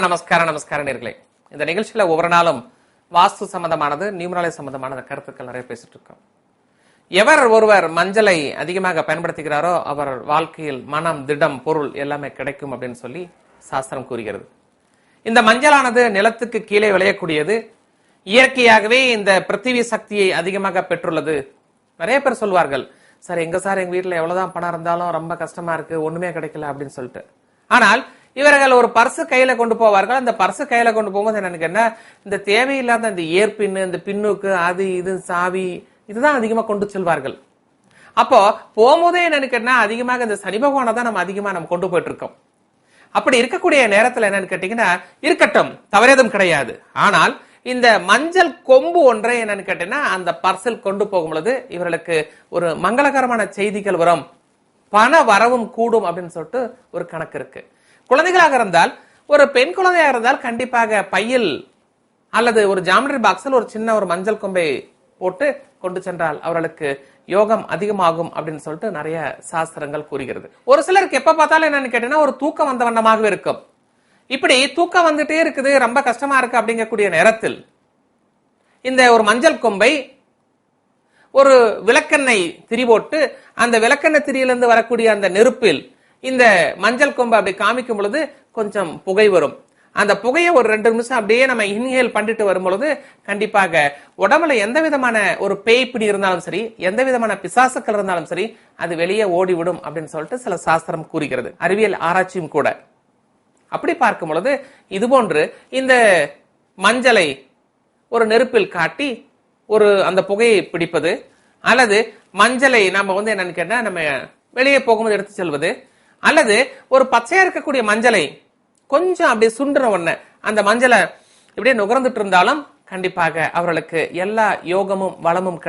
நமஸ்காரம் நேர்களே. இந்த நிகழ்ச்சியில ஒவ்வொரு நாளும் வாஸ்து சம்பந்தமானது, நியூமராலஜி சம்பந்தமான கருத்துக்கள் நிறைய பேசிட்டு இருக்கோம். எவர் ஒருவர் மஞ்சளை அதிகமாக பயன்படுத்துகிறாரோ அவர் வாழ்க்கையில் மனம், திடம், பொருள் எல்லாமே கிடைக்கும் அப்படின்னு சொல்லி சாஸ்திரம் கூறுகிறது. இந்த மஞ்சளானது நிலத்துக்கு கீழே விளையக்கூடியது. இயற்கையாகவே இந்த பிருத்திவி சக்தியை அதிகமாக பெற்றுள்ளது. நிறைய பேர் சொல்வார்கள், சார் எங்க வீட்டுல எவ்வளவுதான் பணம் இருந்தாலும் ரொம்ப கஷ்டமா இருக்கு, ஒண்ணுமே கிடைக்கல அப்படின்னு சொல்லிட்டு. ஆனால் இவர்கள் ஒரு பர்சு கையில கொண்டு போவார்கள். அந்த பர்சு கையில கொண்டு போகும்போது எனக்கு என்ன, இந்த தேவையில்லாத இந்த ஏற்பின்னு, இந்த பின்னுக்கு, அது இது சாவி, இதுதான் அதிகமா கொண்டு செல்வார்கள். அப்போ போகும்போதே என்னன்னு கேட்டா அதிகமாக இந்த சனி பகவானை தான் நம்ம அதிகமா நம்ம கொண்டு போயிட்டு இருக்கோம். அப்படி இருக்கக்கூடிய நேரத்துல என்னன்னு கேட்டீங்கன்னா, இருக்கட்டும், தவறேதும் கிடையாது. ஆனால் இந்த மஞ்சள் கொம்பு ஒன்றை என்னன்னு கேட்டீங்கன்னா அந்த பர்சல் கொண்டு போகும் பொழுது இவர்களுக்கு ஒரு மங்களகரமான செய்திகள் வரும், பண வரவும் கூடும் அப்படின்னு சொல்லிட்டு ஒரு கணக்கு இருக்கு. குழந்தைகளாக இருந்தால், ஒரு பெண் குழந்தையாக இருந்தால் கண்டிப்பாக பையில் அல்லது ஒரு ஜாமெட்ரி பாக்ஸில் ஒரு சின்ன ஒரு மஞ்சள் கொம்பை போட்டு கொண்டு சென்றால் அவர்களுக்கு யோகம் அதிகமாகும் அப்படின்னு சொல்லிட்டு நிறைய சாஸ்திரங்கள் கூறுகிறது. ஒரு சிலருக்கு எப்ப பார்த்தாலும் என்னன்னு கேட்டீங்கன்னா ஒரு தூக்கம் வந்த வண்ணமாகவே இருக்கும். இப்படி தூக்கம் வந்துட்டே இருக்குது, ரொம்ப கஷ்டமா இருக்கு அப்படிங்கக்கூடிய நேரத்தில் இந்த ஒரு மஞ்சள் கொம்பை ஒரு விளக்கெண்ணெய் திரி போட்டு அந்த விளக்கெண்ணெய் திரியிலிருந்து வரக்கூடிய அந்த நெருப்பில் இந்த மஞ்சள் கொம்பை அப்படி காமிக்கும் பொழுது கொஞ்சம் புகை வரும். அந்த புகையை ஒரு 2 நிமிஷம் அப்படியே நம்ம இன்ஹேல் பண்ணிட்டு வரும் பொழுது கண்டிப்பாக உடம்புல எந்த விதமான ஒரு பேய் பிடி இருந்தாலும் சரி, எந்த விதமான பிசாசுக்கள் இருந்தாலும் சரி, அது வெளியே ஓடிவிடும் அப்படின்னு சொல்லிட்டு சில சாஸ்திரம் கூறுகிறது. அறிவியல் ஆராய்ச்சியும் கூட. அப்படி பார்க்கும் பொழுது இதுபோன்று இந்த மஞ்சளை ஒரு நெருப்பில் காட்டி ஒரு அந்த புகையை பிடிப்பது, அல்லது மஞ்சளை நம்ம என்னன்னு கேட்டா நம்ம வெளியே போகும்போது எடுத்து செல்வது, அல்லது ஒரு பச்சையா இருக்கக்கூடிய மஞ்சளை கொஞ்சம் அப்படியே சுண்டுன உடனே அந்த மஞ்சளை இப்படியே நுகர்ந்துட்டு இருந்தாலும் கண்டிப்பாக அவர்களுக்கு எல்லா யோகமும் வளமும்